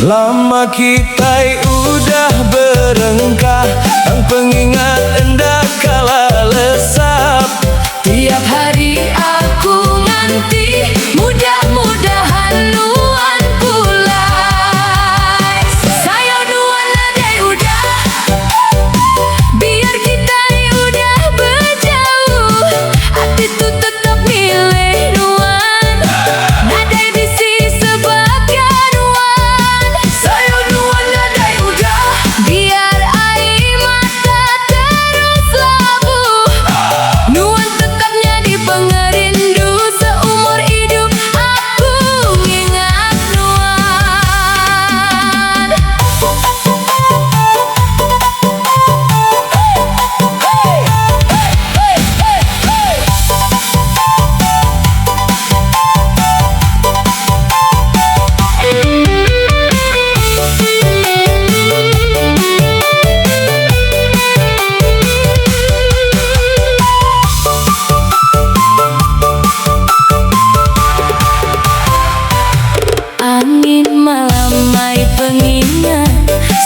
Lama kita udah berengkah, dan pengingat endah kala lesap. Tiap hari aku nganti, mudah-mudahan nuan pulai. Sayo nuan nadai udah, biar kita udah berjauh. Hati tuh tetap milih nuan, nadai bisi sebagai nuan. Sayo nuan nadai udah, biar air mata terus labuh. Nuan tetapnya di pengerindu, seumur hidup aku ingat nuan. Angin malam mai pengingat,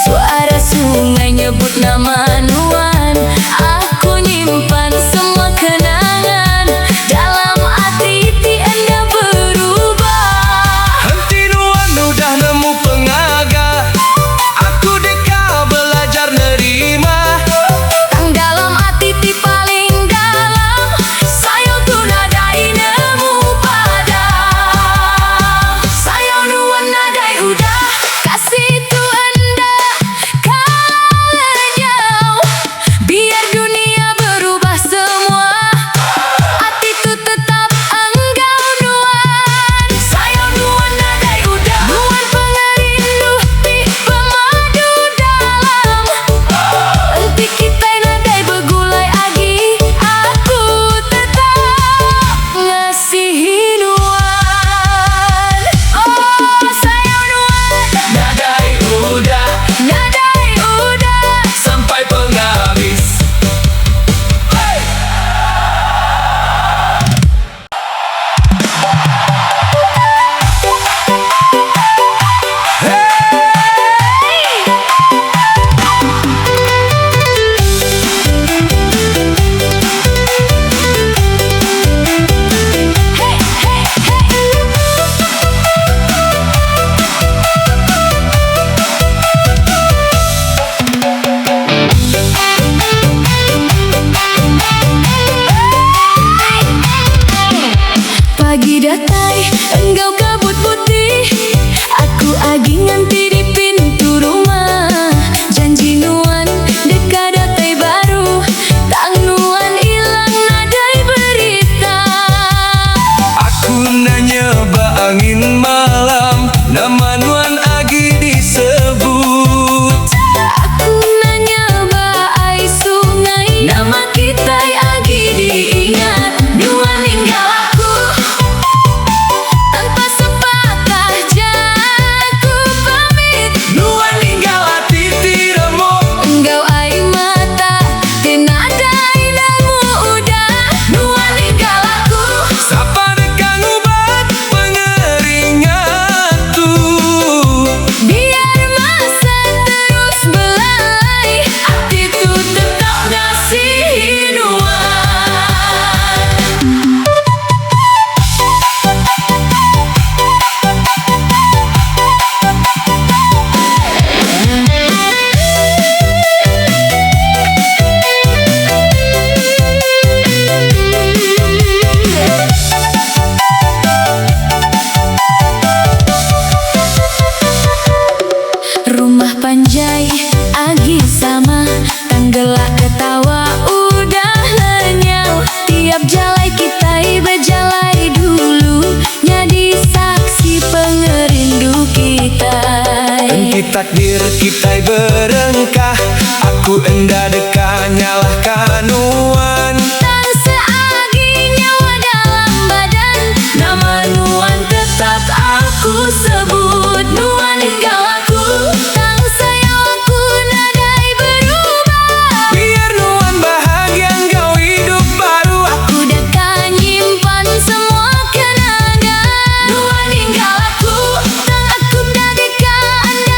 suara sungai nyebut nama nuan. Aku nyimpan semua kenangan dalam hati, tiada berubah. Henti nuan udah nemu pengaga, aku deka belajar nerima. Kang dalam hati ti paling dalam, sayo tu nadai nemu padang. Sayo nuan nadai udah, kasih tu anda kala lenyau. Biar dunia berubah semua, hati tu tetap enggau nuan. Sayo nuan nadai udah, nuan pengerindu pi pemadu dalam. Henti kita nadai begulai agi, aku tetap ngasihi nuan. Oh sayo nuan, Nadai udah nadai udah. sampai penghabis. Pagi datai, engkau kabut putih, aku agi nganti di pintu rumah. Janji nuan deka datai baru, tang nuan hilang nadai berita. Aku nanya ba angin malam, nama nuan agi disebut. Aku nanya ba ai sungai, nama kita agi diingat. Nuan tinggal aku tanpa sepatah jaku pamit. Nuan ninggal hati tiremo, Engkau air mata, tenadai nemu udah. Nuan tinggal aku, sapa dekang ubat pengeringat tu. biar masa terus belalai, hati tu tetap ngasihi nuan. Rumah panjai agi sama, tanggelak ketawa udah lenyau. Tiap jalai kita berjalai dulu, jadi saksi pengerindu kita. Henti takdir kita berengkah, aku endah deka nyalahkan nuan. Tang seagi nyawa dalam badan, nama nuan tetap aku sebut. Nuan tinggal aku, tang sayo aku nadai berubah. Biar nuan bahagia engkau hidup baru. Aku deka nyimpan semua kenangan. Nuan tinggal aku, tang aku dah deka anda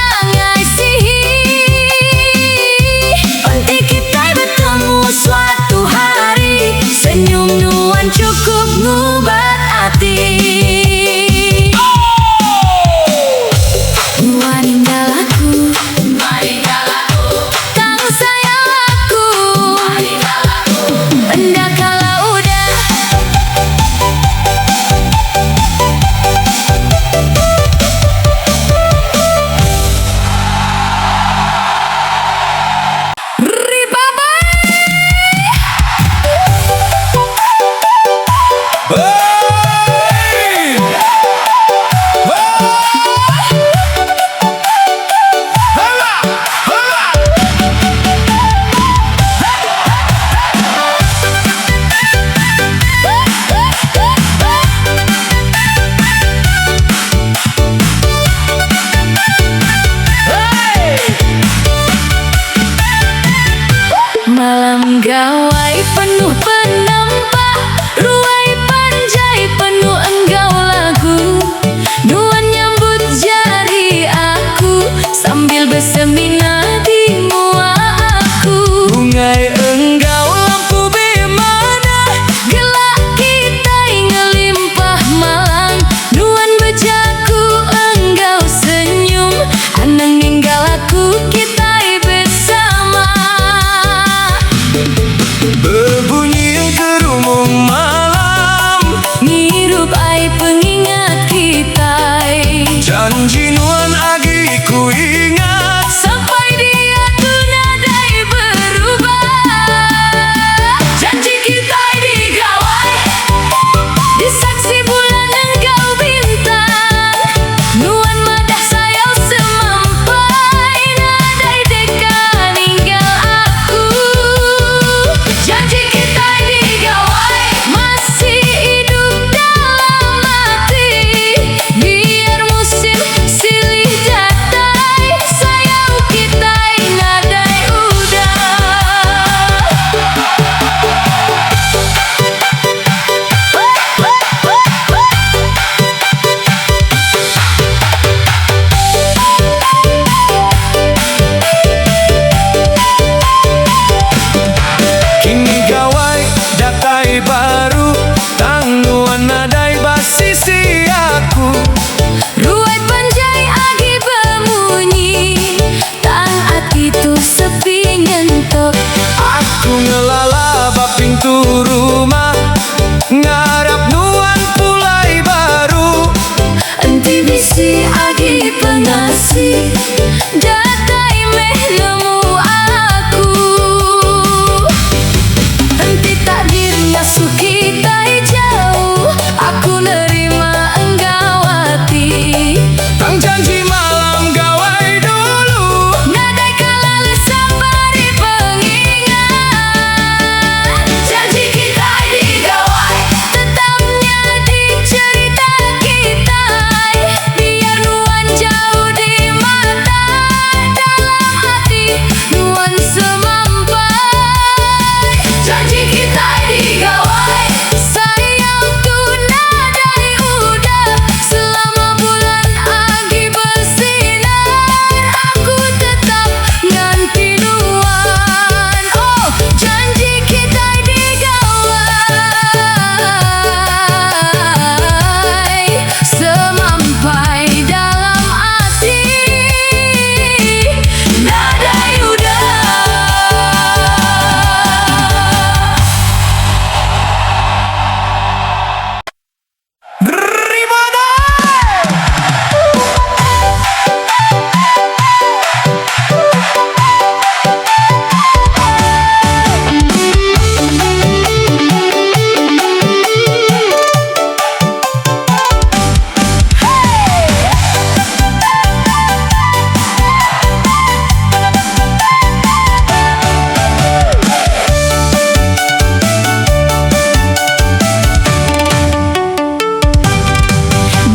Gawai penuh penambah, ruai panjai penuh enggau lagu. Nuan nyambut jari aku sambil bersemina di mua aku. Bungai enggau lampu bemana, Gelak kita ngelimpah malang. Nuan bejaku enggau senyum, anang ninggal aku kita bersama. berbunyi kerumung malam, Ngirup ai pengingat kita. janji nuan agi ku ingat. Sampai dia tuh nadai berubah. Janji kita digawai, disaksi bulan enggau bintang. Nuan madah sayau semampai, nadai dekat ninggal aku. Janji kita digawai, masih hidup dalam hati. Biar musim silih datai, sayau kita nadai udah. Kini gawai datai baru, tang nuan nadai basisi aku. Ruai panjai agi bemunyi, tang hati tu sepi nyentok. Aku ngelala ba pintu rumah, ngarap nuan pulai baru. Enti bisi agi pengasih, datai meh nemu aku. Enti takdir ngasuh kita jauh, aku nerima enggau hati. Tang janji malam gawai dulu, Nadai kalah sabari pengingat. Janji kita digawai, tetapnya di cerita kita. Biar nuan jauh di mata, dalam hati nuan semampai. Janji kita digawai, sayang tu nadai udah. Selama bulan agi bersinar, aku tetap nganti nuan. Oh, janji kita digawai, semampai dalam hati, nadai udah. Ribada.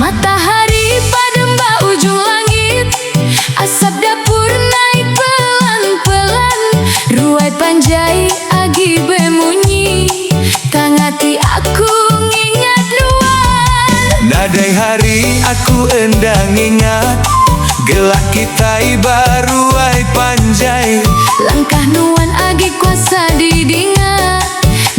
Matahari padam ba ujung langit, asap dapur naik pelan-pelan. Ruai panjai agi bemunyi, tangati aku ngingat nuan. Nadai hari aku endang ingat, gelak kita baru ai panjai. Langkah nuan agi kuasa didingat,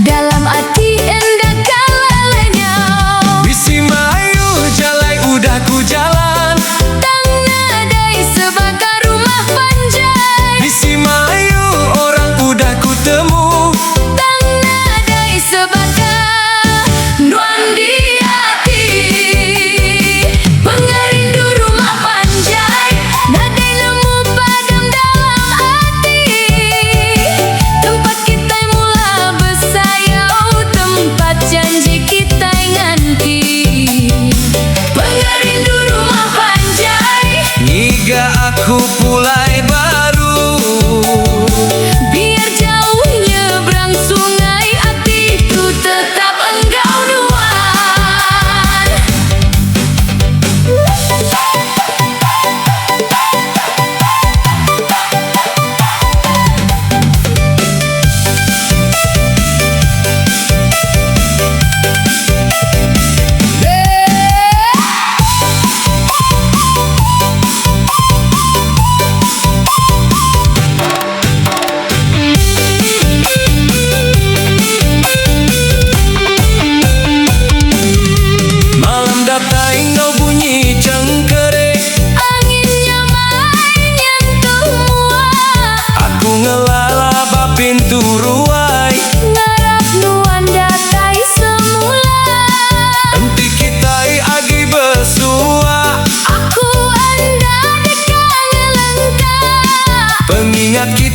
dalam hati endah kalah lenyau. Bisi mayu jalai udah ku jalan, Tang nadai sebakar rumah panjai. bisi mayu orang udah ku temu. Tang nadai sebakar nuan di hati. Pengerindu rumah panjai, nadai nemu padam dalam hati. Tempat kita mula bersayau, tempat janji kita nganti. Pengerindu rumah panjai, Ngiga aku pulai baru, biar jauh nyebrang sungai, hatiku tetap enggau nuan.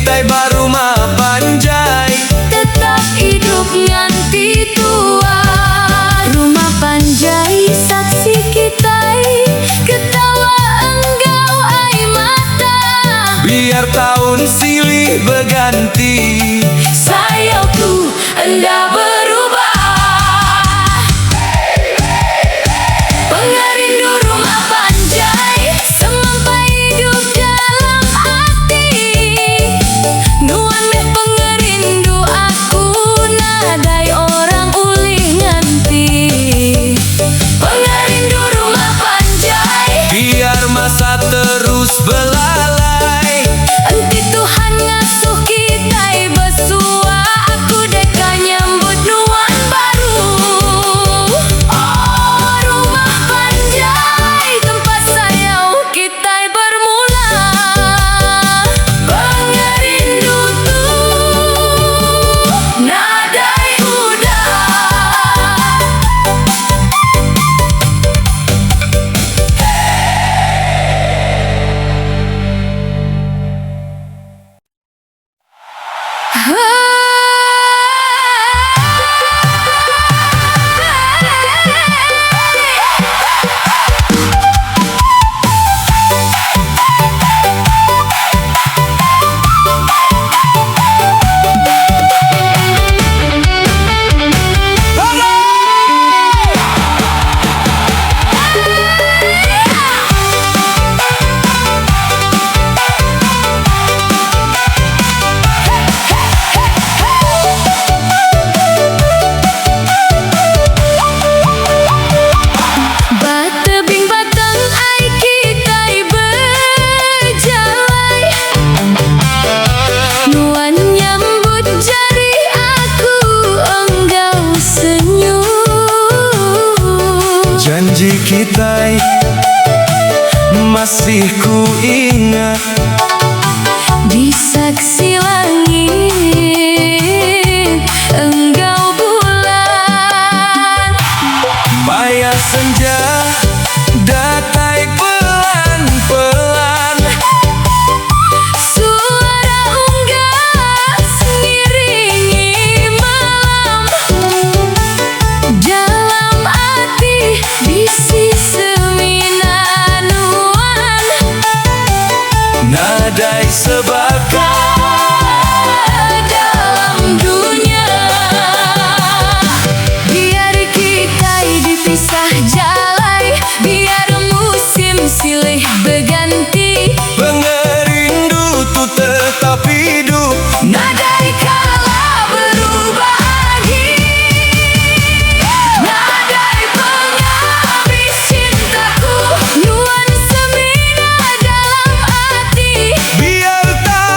kita baru panjai tetap hidup nganti tua. Rumah panjai saksi kita, ketawa enggau ai mata. biar tahun silih berganti, Sayapku enda berubah. Pengerindu rumah panjai semampai hidup dalam hati. Nuan meh pengerindu aku nadai orang ulih nganti. Pengerindu rumah panjai biar masa terus belalai. enti Tuhan ngasuh kita besua. Aku deka nyambut nuan baru. Oh rumah panjai tempat sayau kita bermula. Pengerindu tuh nadai udah. Batebing batang ai kita berjalai. Nuan nyambut jari aku enggau senyum. Janji kita masih ku ingat, Di saksi langit enggau bulan. bayar senja datai pelan-pelan. Suara unggas ngiringi malam. Dalam hati bisi seminan Nadai sebagai dalam dunia. Biar kita dipisah jalai, biar musim silih berganti. pengerindu tu tetap hidup. Nadai kala berubah lagi. Nadai penghabis cintaku. Nuan semina dalam hati. Biar tahun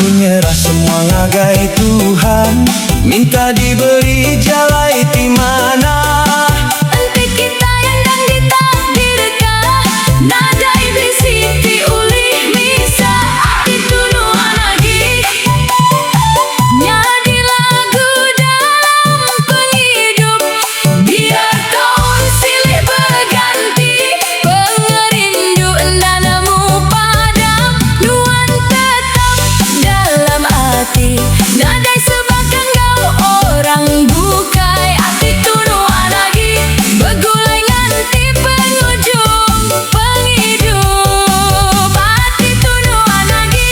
Aku nyerah semua ngagai Tuhan, minta diberi jalai di mana. Ente kita yang dan ditakdirkan, nada iblis siti ulih misa ati tunuhan lagi. Nyadi lagu dalam penghidup, biar tahun silih berganti. Pengerindu endanamu padam, nuan tetap dalam hati. Nadai sebakan kau orang bukai ati tunuhan lagi. Begulai nganti penghujung penghidup ati tunuhan lagi.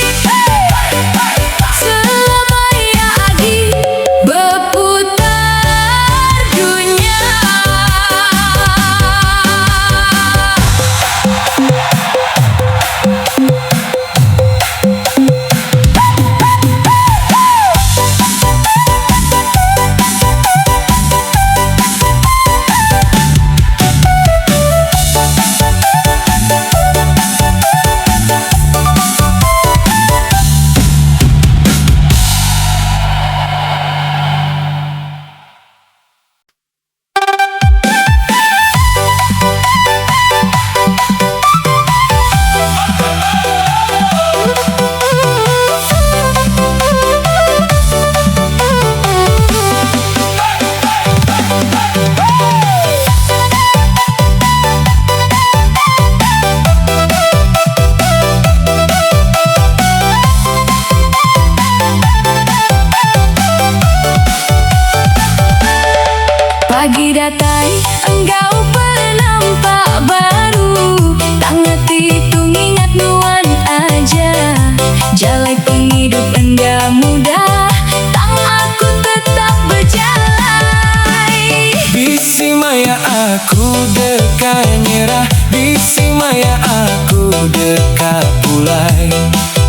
Selama ia lagi berputar dunia. Pagi datai engkau penampak baru, tak ngerti tu ingat nuan aja. Jalai penghidup enda mudah, tang aku tetap berjalan. Bisi maya aku dekat nyerah, bisi maya aku dekat pulai.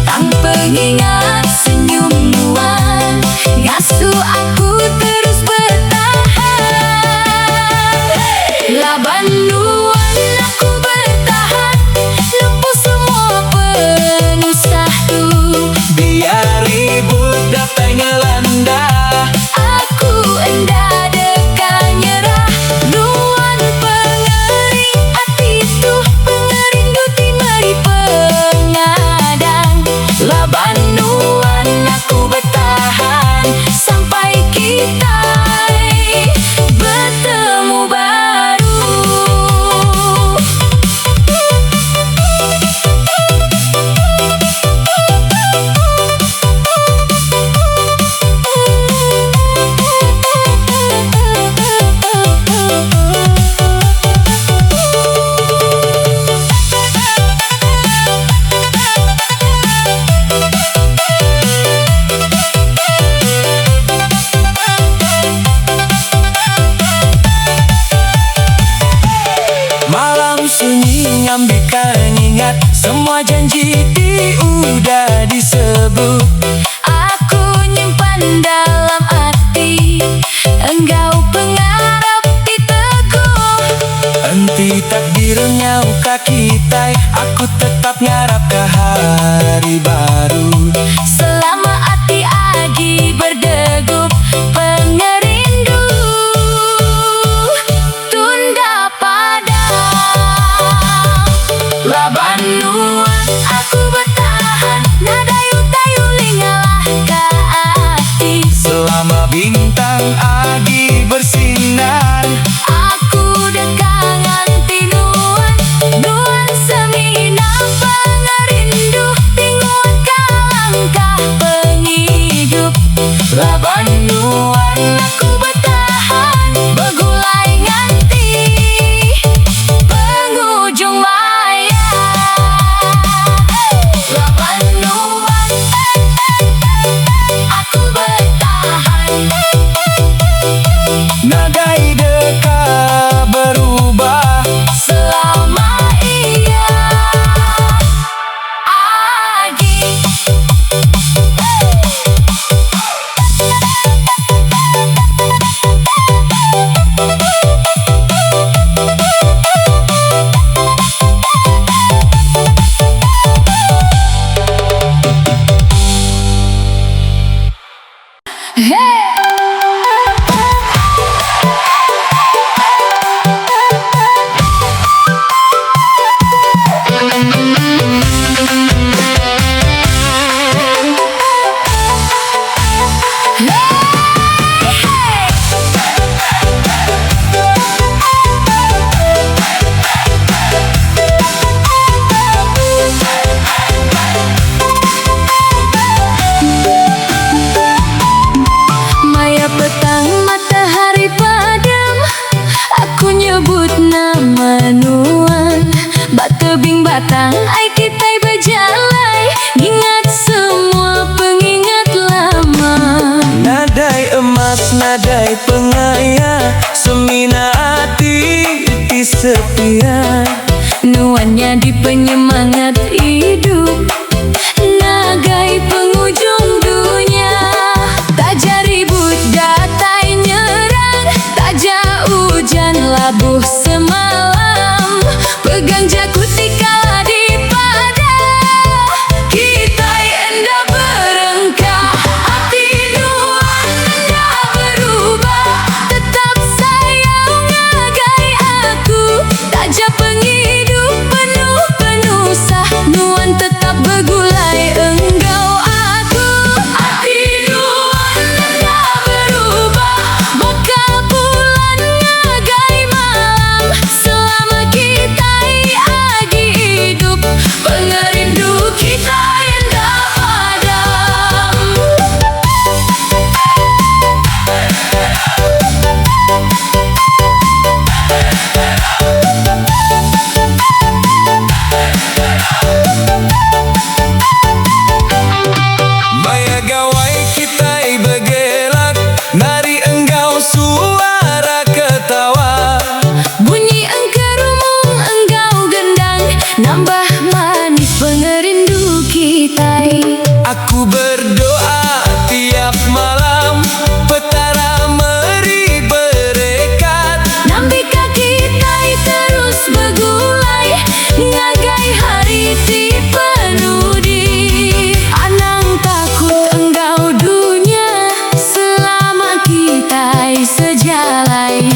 Tang pengingat senyum nuan, ngasuh aku terus bertahan. Laban nuan aku bertahan, lepas semua penusah tu. Biar ribut dapat ngelanda, Aku enda dekat nyerah, nuan pengering hati tu. Pengerindu timari pengadang. Laban nuan aku bertahan, sampai kita bertemu baru. sepian. Nuannya di penyemangat hidup, nagai penghujung dunia. Taja ribut datai nyerang, taja hujan labuh semalam. Pegang jagut dikala di padang, kita enda berengkah. Hati nuan enda berubah, tetap sayang ngagai aku. Taja penghidup penuh penusah, nuan tetap bergulai engkau aku. Hati nuan enda berubah, bakal bulan ngagai malam. Selama kita agi hidup, pengerindu kita enda padam. Maya gawai kita bergelak, nari engkau suara ketawa. Bunyi engkerumung engkau gendang, nambah manis pengerindu kita. Aku berdoa tiap malam, petara meri berekat. Nambika kita terus bergulai, ngagai hari ti penudi. Anang takut engkau dunia, selama kita sejalai.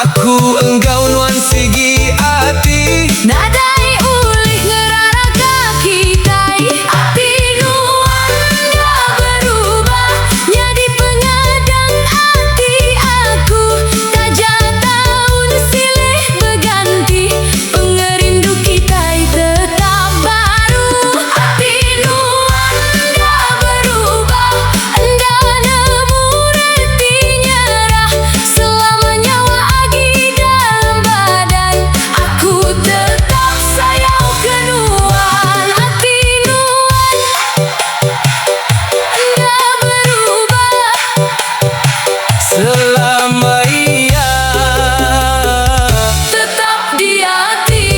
Aku engkau nuan sigi hati, Nadai ulih ngeraraka kita. Hati nuan enda berubah, jadi pengadang hati aku. Taja tahun silih berganti, pengerindu kita tetap baru. Hati nuan enda berubah, enda nemu reti nyerah. Selama nyawa agi dalam badan, aku tetap sayang kenuan. Hati nuan enda berubah, selama ia tetap di hati.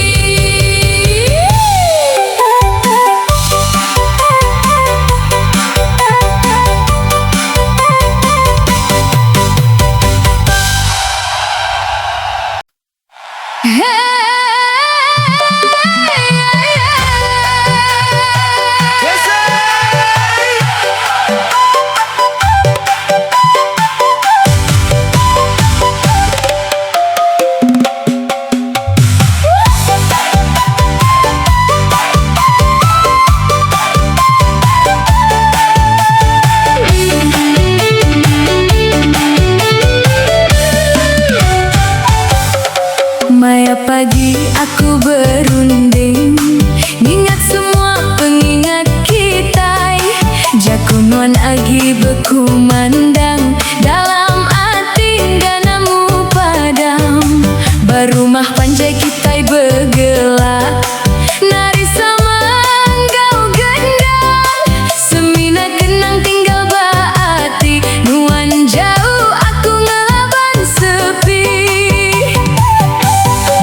Maya pagi aku berunding, ingat semua pengingat kita. Jakunuan agi berkumandang, dalam hati ganamu padam. Barumah panjai kita bergelak, nari sama engkau gendang. Semina kenang tinggal baati, nuan jauh aku ngelaban sepi.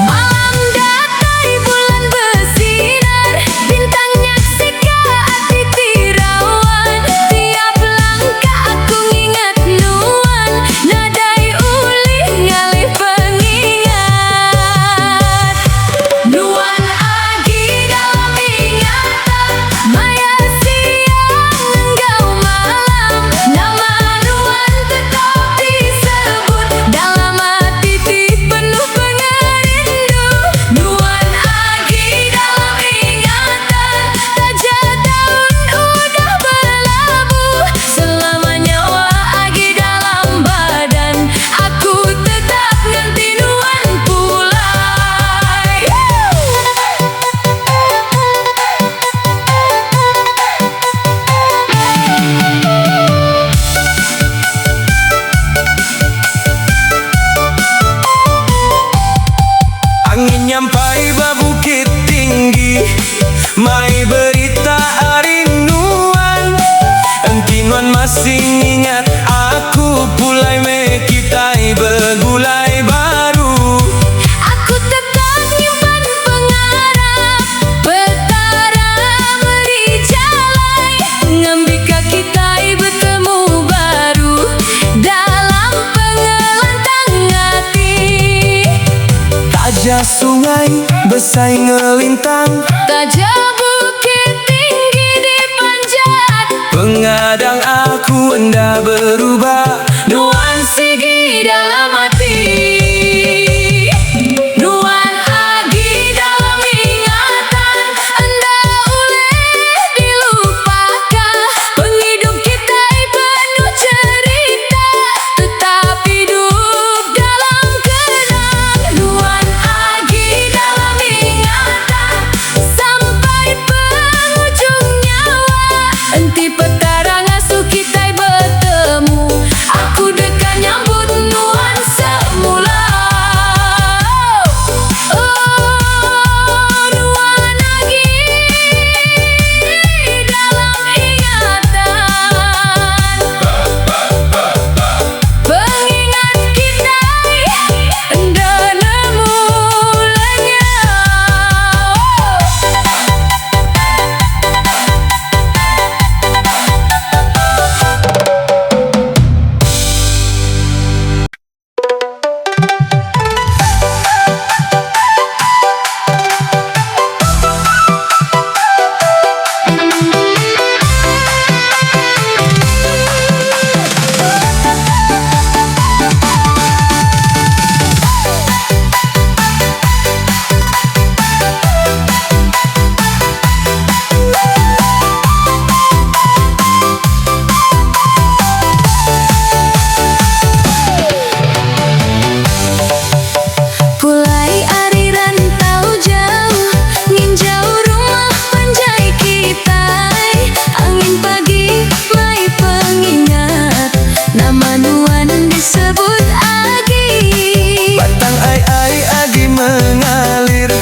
Malam datai bulan bersinar, bintang nyaksika hati tirawan. Tiap langkah aku ngingat nuan, nadai ulih ngalih pengingat. Nuan agi dalam ingatan, maya siang engkau malam. Nama nuan tetap disebut, dalam hati ti penuh pengerindu. Nuan agi dalam ingatan, taja tahun udah berlabuh. Selama nyawa agi dalam badan, aku tetap ngerti nuan pulai. angin nyampai babukit tinggi, mai berita arinduan. Entinuan masih ingat aku, pulai me kita bergulai baru. Aku tetap selesai ngelintang, Tajam bukit tinggi di panjat, pengadang aku hendak berubah. Nuan Sigi dalam hati, Nuan Agi dalam ingatan. Anda boleh dilupakan, penghidup kita penuh cerita, tetap hidup dalam kenang. Nuan Agi dalam ingatan, sampai penghujung nyawa. Enti petara ngasuh kita bertemu, aku dekat nyambut nuan semula. Oh, Nuan Agi dalam ingatan, pengingat kita enda nemu lenyap. Pulai ari rantau jauh, nginjau rumah panjai kita. Angin pagi mai pengingat, nama nuan disebut Agi. Batang ai Agi mengalir,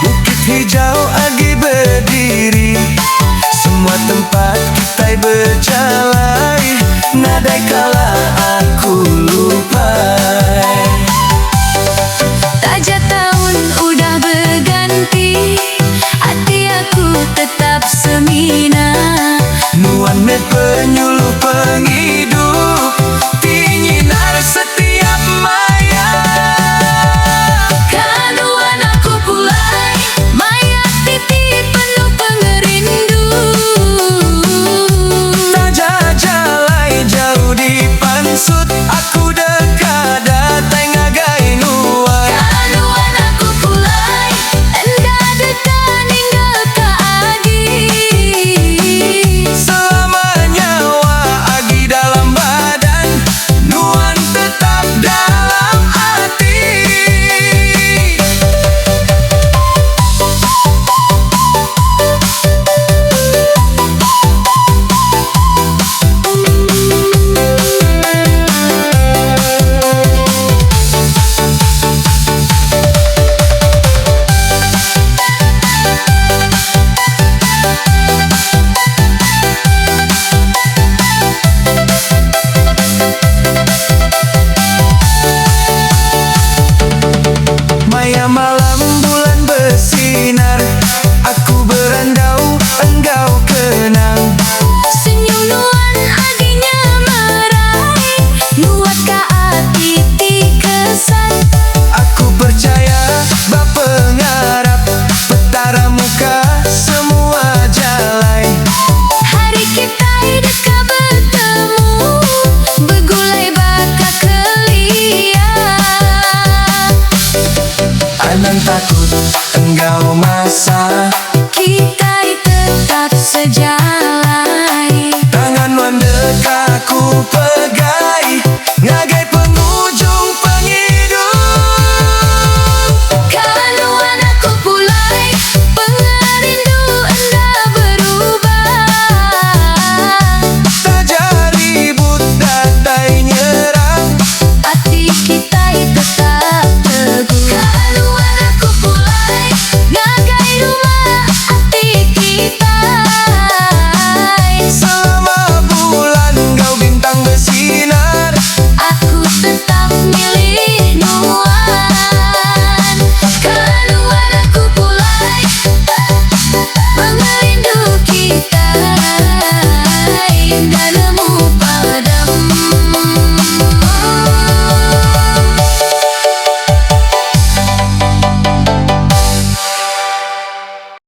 bukit hijau Agi berdiri. Semua tempat kita berjalan, nadai kala aku lupai. Tajak tahun udah berganti, hati aku tetap semina. Nuan met penyuluh penghidup.